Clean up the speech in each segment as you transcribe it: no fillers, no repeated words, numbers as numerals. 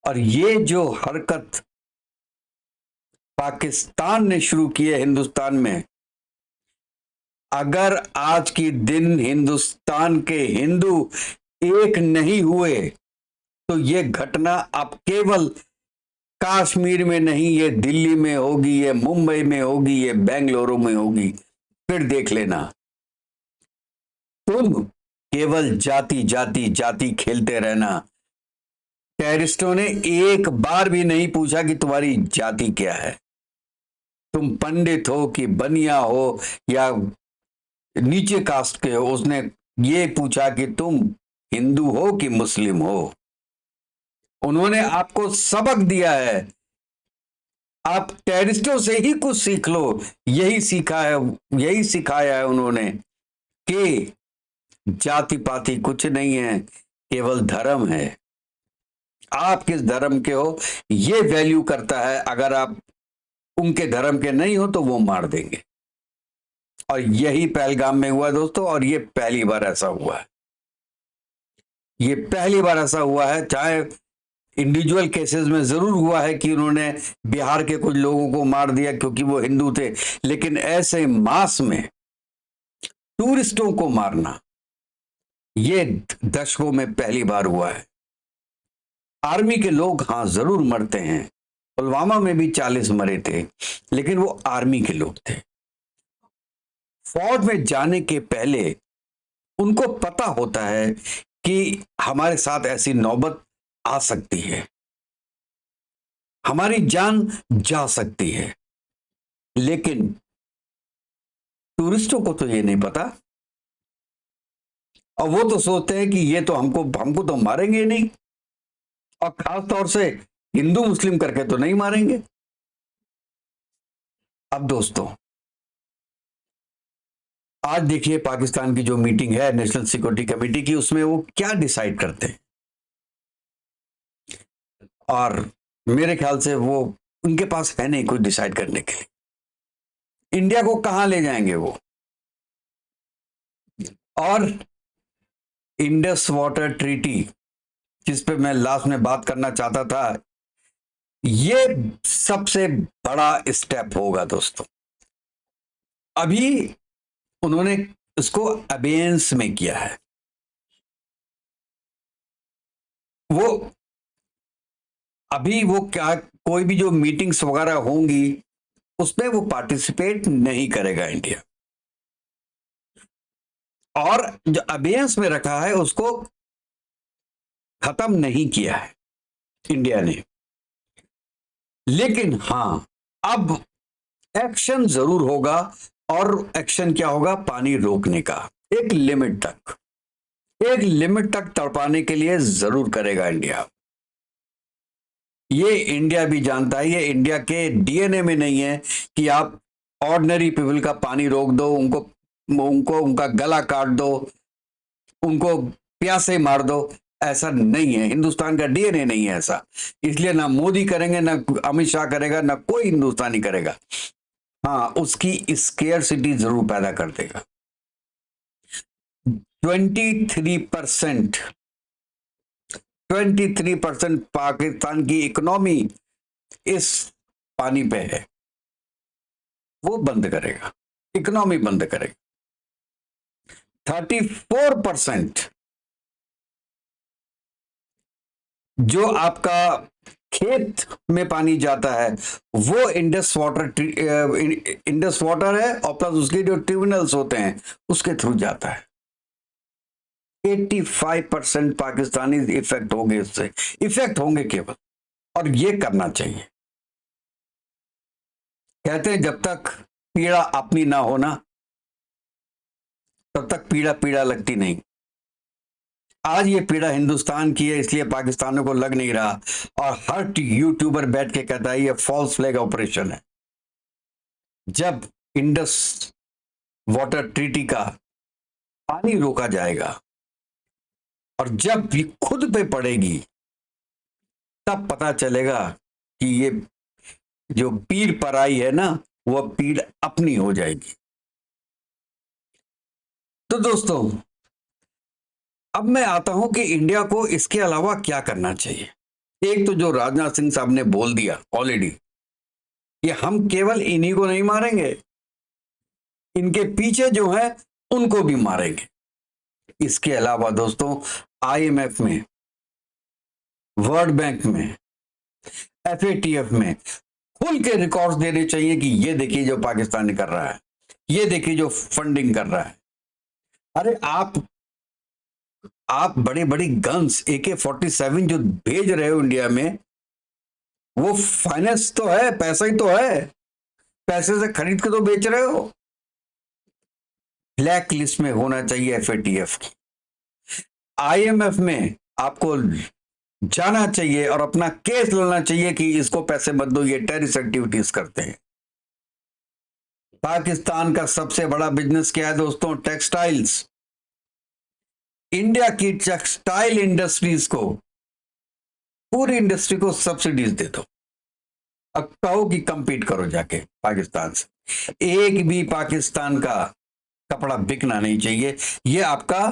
और ये जो हरकत पाकिस्तान ने शुरू की है हिंदुस्तान में, अगर आज की दिन हिंदुस्तान के हिंदू एक नहीं हुए तो ये घटना अब केवल कश्मीर में नहीं, ये दिल्ली में होगी, ये मुंबई में होगी, ये बेंगलुरु में होगी। फिर देख लेना, तुम केवल जाति जाति जाति खेलते रहना। टेररिस्टों ने एक बार भी नहीं पूछा कि तुम्हारी जाति क्या है, तुम पंडित हो कि बनिया हो या नीचे कास्ट के हो। उसने ये पूछा कि तुम हिंदू हो कि मुस्लिम हो। उन्होंने आपको सबक दिया है, आप टेररिस्टों से ही कुछ सीख लो। यही सीखा है, यही सिखाया है उन्होंने कि जाति पाति कुछ नहीं है, केवल धर्म है। आप किस धर्म के हो ये वैल्यू करता है। अगर आप उनके धर्म के नहीं हो तो वो मार देंगे। और यही पहलगाम में हुआ दोस्तों, और ये पहली बार ऐसा हुआ है। ये पहली बार ऐसा हुआ है। चाहे इंडिविजुअल केसेस में जरूर हुआ है कि उन्होंने बिहार के कुछ लोगों को मार दिया क्योंकि वो हिंदू थे, लेकिन ऐसे मास में टूरिस्टों को मारना ये दशकों में पहली बार हुआ है। आर्मी के लोग हाँ जरूर मरते हैं, पुलवामा में भी 40 मरे थे, लेकिन वो आर्मी के लोग थे। फौज में जाने के पहले उनको पता होता है कि हमारे साथ ऐसी नौबत आ सकती है, हमारी जान जा सकती है। लेकिन टूरिस्टों को तो ये नहीं पता, और वो तो सोचते हैं कि ये तो हमको तो मारेंगे नहीं, और खास तौर से हिंदू मुस्लिम करके तो नहीं मारेंगे। अब दोस्तों, आज देखिए पाकिस्तान की जो मीटिंग है नेशनल सिक्योरिटी कमेटी की, उसमें वो क्या डिसाइड करते हैं। और मेरे ख्याल से वो उनके पास है नहीं कुछ डिसाइड करने के लिए। इंडिया को कहां ले जाएंगे वो। और इंडस वाटर ट्रीटी, जिस पे मैं लास्ट में बात करना चाहता था, ये सबसे बड़ा स्टेप होगा दोस्तों। अभी उन्होंने इसको अबेयंस में किया है। वो अभी वो क्या, कोई भी जो मीटिंग्स वगैरह होंगी उसमें वो पार्टिसिपेट नहीं करेगा इंडिया। और जो अबेयंस में रखा है उसको खत्म नहीं किया है इंडिया ने। लेकिन हां, अब एक्शन जरूर होगा। और एक्शन क्या होगा, पानी रोकने का एक लिमिट तक, एक लिमिट तक तड़पाने के लिए जरूर करेगा इंडिया। ये इंडिया भी जानता है, ये इंडिया के डीएनए में नहीं है कि आप ऑर्डिनरी पीपल का पानी रोक दो, उनको उनका गला काट दो, उनको प्यासे मार दो। ऐसा नहीं है, हिंदुस्तान का डीएनए नहीं है ऐसा। इसलिए ना मोदी करेंगे, ना अमित शाह करेगा, ना कोई हिंदुस्तानी करेगा। हाँ, उसकी स्केयरसिटी जरूर पैदा कर देगा। 23% 23% पाकिस्तान की इकोनॉमी इस पानी पे है, वो बंद करेगा, इकोनॉमी बंद करेगा। 34% जो आपका खेत में पानी जाता है वो इंडस वाटर है, और प्लस उसके जो ट्रिब्यूनल्स होते हैं उसके थ्रू जाता है। 85% पाकिस्तानी इफेक्ट होंगे, इससे इफेक्ट होंगे केवल। और ये करना चाहिए। कहते हैं जब तक पीड़ा अपनी ना हो ना, तब तक पीड़ा पीड़ा लगती नहीं। आज ये पीड़ा हिंदुस्तान की है, इसलिए पाकिस्तानियों को लग नहीं रहा। और हर यूट्यूबर बैठ के कहता है ये फॉल्स फ्लैग ऑपरेशन है। जब इंडस वाटर ट्रीटी का पानी रोका जाएगा और जब भी खुद पे पड़ेगी, तब पता चलेगा कि ये जो पीड़ पर आई है ना, वह पीड़ अपनी हो जाएगी। तो दोस्तों, अब मैं आता हूं कि इंडिया को इसके अलावा क्या करना चाहिए। एक तो जो राजनाथ सिंह साहब ने बोल दिया ऑलरेडी कि हम केवल इन्हीं को नहीं मारेंगे, इनके पीछे जो है उनको भी मारेंगे। इसके अलावा दोस्तों आईएमएफ में, वर्ल्ड बैंक में, एफएटीएफ में खुल के रिकॉर्ड्स देने चाहिए कि ये देखिए जो पाकिस्तान कर रहा है, ये देखिए जो फंडिंग कर रहा है। अरे आप बड़ी बड़ी गन्स AK-47 जो भेज रहे हो इंडिया में, वो फाइनेंस तो है, पैसा ही तो है, पैसे से खरीद के तो बेच रहे हो। ब्लैक लिस्ट में होना चाहिए एफएटीएफ की। आईएमएफ में आपको जाना चाहिए और अपना केस लड़ना चाहिए कि इसको पैसे मत दो, ये टेररिस्ट एक्टिविटीज करते हैं। पाकिस्तान का सबसे बड़ा बिजनेस क्या है दोस्तों? टेक्सटाइल्स। इंडिया की टेक्सटाइल इंडस्ट्रीज को, पूरी इंडस्ट्री को सब्सिडीज दे दो। अब कहो कि कंपीट करो जाके पाकिस्तान से। एक भी पाकिस्तान का कपड़ा बिकना नहीं चाहिए, यह आपका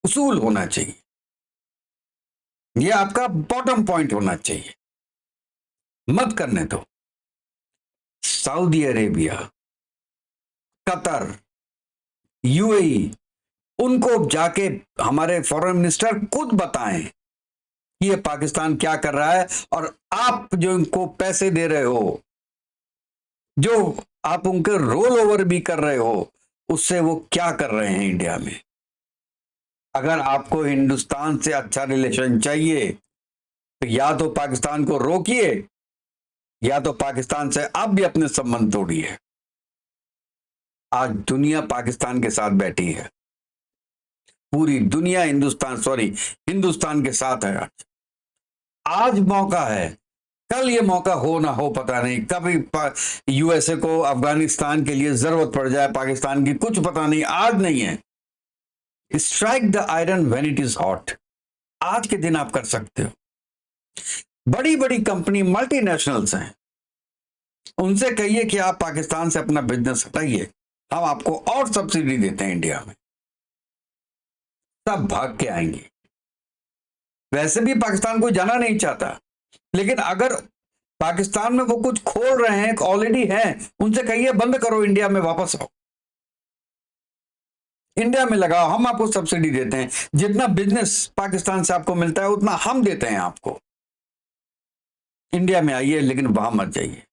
उसूल होना चाहिए, यह आपका बॉटम पॉइंट होना चाहिए। मत करने दो। सऊदी अरेबिया, कतर, यूएई, उनको जाके हमारे फॉरेन मिनिस्टर खुद बताएं कि ये पाकिस्तान क्या कर रहा है, और आप जो इनको पैसे दे रहे हो, जो आप उनके रोल ओवर भी कर रहे हो, उससे वो क्या कर रहे हैं इंडिया में। अगर आपको हिंदुस्तान से अच्छा रिलेशन चाहिए तो या तो पाकिस्तान को रोकिए, या तो पाकिस्तान से आप भी अपने संबंध तोड़िए। आज दुनिया पाकिस्तान के साथ बैठी है, पूरी दुनिया हिंदुस्तान के साथ है। आज मौका है, कल ये मौका हो ना हो पता नहीं, कभी यूएसए को अफगानिस्तान के लिए जरूरत पड़ जाए पाकिस्तान की, कुछ पता नहीं, आज नहीं है। Strike the iron when it is hot. आज के दिन आप कर सकते हो। बड़ी बड़ी कंपनी मल्टीनेशनल्स हैं, उनसे कहिए कि आप पाकिस्तान से अपना बिजनेस हटाइए, हम आपको और सब्सिडी देते हैं इंडिया में। सब भाग के आएंगे। वैसे भी पाकिस्तान कोई जाना नहीं चाहता, लेकिन अगर पाकिस्तान में वो कुछ खोल रहे हैं, ऑलरेडी हैं, उनसे कहिए बंद करो, इंडिया में वापस आओ, इंडिया में लगाओ, हम आपको सब्सिडी देते हैं। जितना बिजनेस पाकिस्तान से आपको मिलता है उतना हम देते हैं आपको। इंडिया में आइए, लेकिन वहां मत जाइए।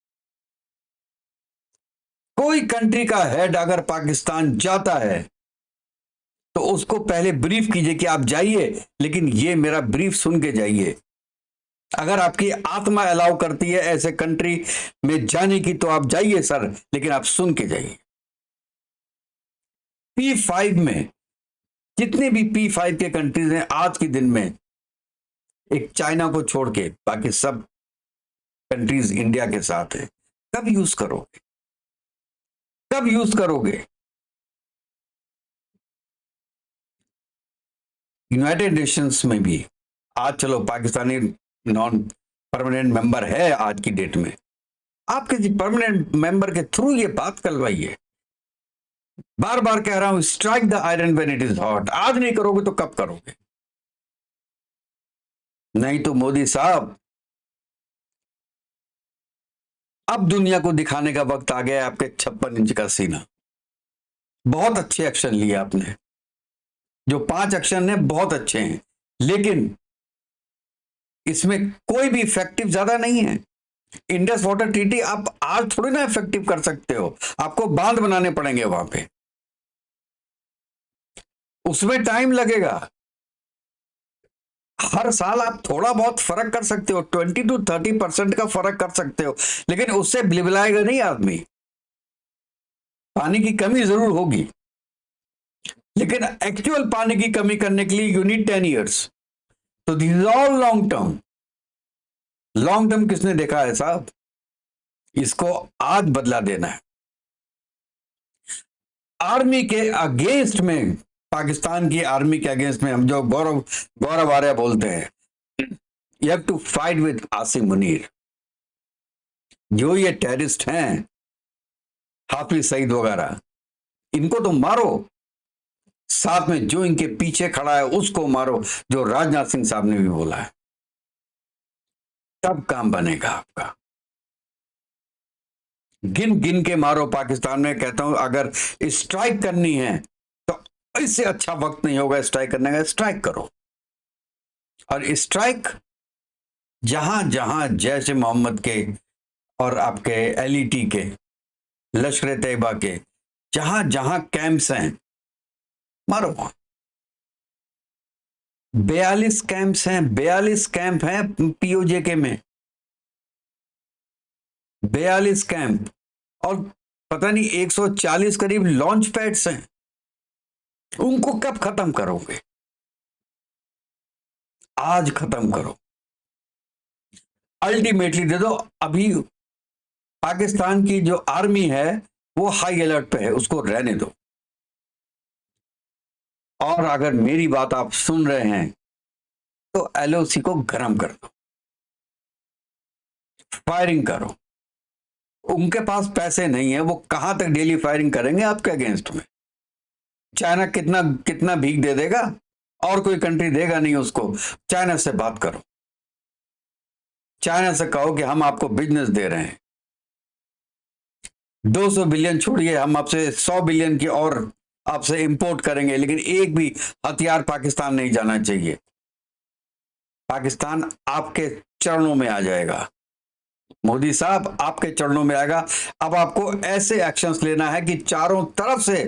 कोई कंट्री का हेड अगर पाकिस्तान जाता है तो उसको पहले ब्रीफ कीजिए कि आप जाइए, लेकिन ये मेरा ब्रीफ सुन के जाइए। अगर आपकी आत्मा अलाउ करती है ऐसे कंट्री में जाने की तो आप जाइए सर, लेकिन आप सुन के जाइए। P5 में जितने भी P5 के कंट्रीज हैं आज के दिन में, एक चाइना को छोड़ के बाकी सब कंट्रीज इंडिया के साथ है। कब यूज करोगे? कब यूज करोगे? यूनाइटेड नेशंस में भी आज चलो पाकिस्तानी नॉन परमानेंट मेंबर है आज की डेट में, आप किसी परमानेंट मेंबर के थ्रू ये बात करवाइए। बार बार कह रहा हूं, strike the iron when it is hot. आज नहीं करोगे तो कब करोगे? नहीं तो मोदी साहब, अब दुनिया को दिखाने का वक्त आ गया है आपके 56 इंच का सीना। बहुत अच्छे एक्शन लिए आपने, जो 5 एक्शन है बहुत अच्छे हैं, लेकिन इसमें कोई भी इफेक्टिव ज्यादा नहीं है। इंडस वाटर ट्रीटी आप आज थोड़ी ना इफेक्टिव कर सकते हो, आपको बांध बनाने पड़ेंगे वहां पे, उसमें टाइम लगेगा। हर साल आप थोड़ा बहुत फर्क कर सकते हो, 20 to 30% का फर्क कर सकते हो, लेकिन उससे बिलबिलाएगा नहीं आदमी। पानी की कमी जरूर होगी, लेकिन एक्चुअल पानी की कमी करने के लिए यू नीड 10 years। तो this is all long term. Long term किसने देखा है साहब? इसको आज बदला देना है। आर्मी के अगेंस्ट में, पाकिस्तान की आर्मी के अगेंस्ट में हम जो गौरव आर्या बोलते हैं, you have to fight with Asim Munir. जो ये टेररिस्ट हैं, हाफिज सईद वगैरह, इनको तो मारो, साथ में जो इनके पीछे खड़ा है उसको मारो, जो राजनाथ सिंह साहब ने भी बोला है। तब काम बनेगा आपका। गिन गिन के मारो। पाकिस्तान में कहता हूं अगर स्ट्राइक करनी है तो इससे अच्छा वक्त नहीं होगा स्ट्राइक करने का। स्ट्राइक करो, और स्ट्राइक जहां जहां जैश ए मोहम्मद के और आपके एलईटी के, लश्कर तैयबा के जहां जहां कैंप्स हैं, मारो। 42 कैंप्स हैं, 42 कैंप हैं पीओजेके में, 42 कैंप, और पता नहीं 140 करीब लॉन्च पैड्स हैं। उनको कब खत्म करोगे? आज खत्म करो, अल्टीमेटली दे दो। अभी पाकिस्तान की जो आर्मी है वो हाई अलर्ट पे है, उसको रहने दो। और अगर मेरी बात आप सुन रहे हैं तो एलओसी को गर्म कर दो, फायरिंग करो। उनके पास पैसे नहीं है, वो कहां तक डेली फायरिंग करेंगे आपके अगेंस्ट में? चाइना कितना कितना भीख दे देगा? और कोई कंट्री देगा नहीं उसको। चाइना से बात करो, चाइना से कहो कि हम आपको बिजनेस दे रहे हैं, 200 बिलियन छोड़िए, हम आपसे 100 बिलियन की और आपसे इंपोर्ट करेंगे, लेकिन एक भी हथियार पाकिस्तान नहीं जाना चाहिए। पाकिस्तान आपके चरणों में आ जाएगा, मोदी साहब आपके चरणों में आएगा। अब आपको ऐसे एक्शंस लेना है कि चारों तरफ से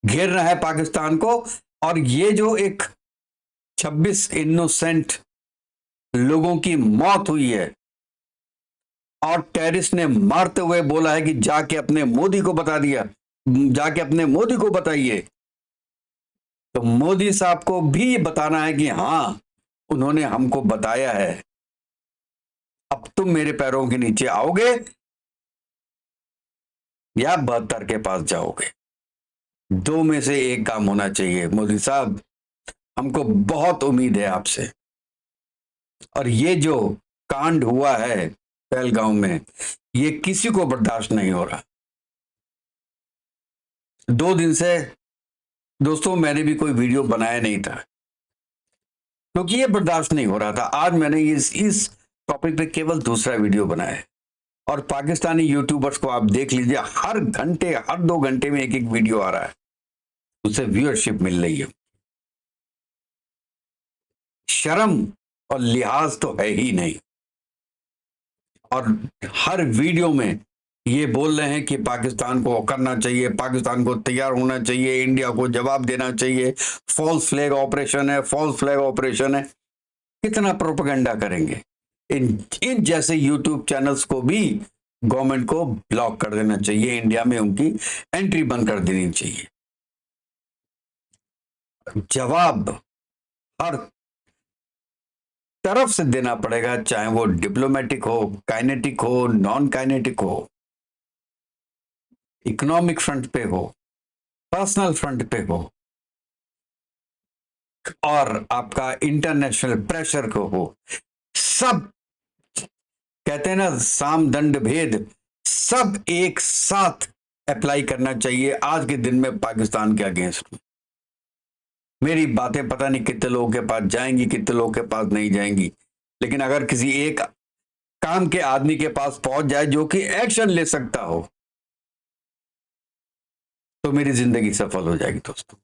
घेरना है पाकिस्तान को। और ये जो एक 26 इनोसेंट लोगों की मौत हुई है और टेररिस्ट ने मारते हुए बोला है कि जाके अपने मोदी को बता दिया, जाके अपने मोदी को बताइए, तो मोदी साहब को भी बताना है कि हां उन्होंने हमको बताया है। अब तुम मेरे पैरों के नीचे आओगे या 72 के पास जाओगे, दो में से एक काम होना चाहिए। मोदी साहब, हमको बहुत उम्मीद है आपसे, और ये जो कांड हुआ है पहलगांव में, ये किसी को बर्दाश्त नहीं हो रहा। 2 दिन से दोस्तों मैंने भी कोई वीडियो बनाया नहीं था क्योंकि ये बर्दाश्त नहीं हो रहा था। आज मैंने इस टॉपिक पे केवल दूसरा वीडियो बनाया है, और पाकिस्तानी यूट्यूबर्स को आप देख लीजिए, हर घंटे हर 2 घंटे में एक एक वीडियो आ रहा है, उससे व्यूअरशिप मिल रही है। शर्म और लिहाज तो है ही नहीं, और हर वीडियो में ये बोल रहे हैं कि पाकिस्तान को करना चाहिए, पाकिस्तान को तैयार होना चाहिए, इंडिया को जवाब देना चाहिए, फॉल्स फ्लैग ऑपरेशन है, फॉल्स फ्लैग ऑपरेशन है। कितना प्रोपेगेंडा करेंगे? इन जैसे यूट्यूब चैनल्स को भी गवर्नमेंट को ब्लॉक कर देना चाहिए, इंडिया में उनकी एंट्री बंद कर देनी चाहिए। जवाब हर तरफ से देना पड़ेगा, चाहे वो डिप्लोमेटिक हो, काइनेटिक हो, नॉन काइनेटिक हो, इकोनॉमिक फ्रंट पे हो, पर्सनल फ्रंट पे हो, और आपका इंटरनेशनल प्रेशर को हो। सब कहते हैं ना, साम दंड भेद, सब एक साथ अप्लाई करना चाहिए आज के दिन में पाकिस्तान के अगेंस्ट में। मेरी बातें पता नहीं कितने लोगों के पास जाएंगी, कितने लोगों के पास नहीं जाएंगी, लेकिन अगर किसी एक काम के आदमी के पास पहुंच जाए जो कि एक्शन ले सकता हो, तो मेरी जिंदगी सफल हो जाएगी दोस्तों।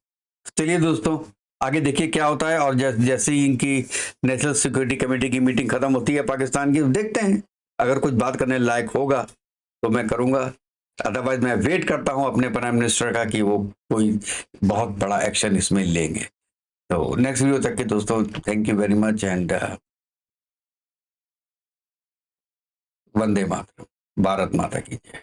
चलिए दोस्तों, आगे देखिए क्या होता है। और जैसे ही इनकी नेशनल सिक्योरिटी कमेटी की मीटिंग खत्म होती है पाकिस्तान की, तो देखते हैं, अगर कुछ बात करने लायक होगा तो मैं करूंगा, अदरवाइज मैं वेट करता हूं अपने प्राइम मिनिस्टर का कि वो कोई बहुत बड़ा एक्शन इसमें लेंगे। तो नेक्स्ट वीडियो तक के दोस्तों, thank you very much, and Vande Mataram, Bharat माता की जय।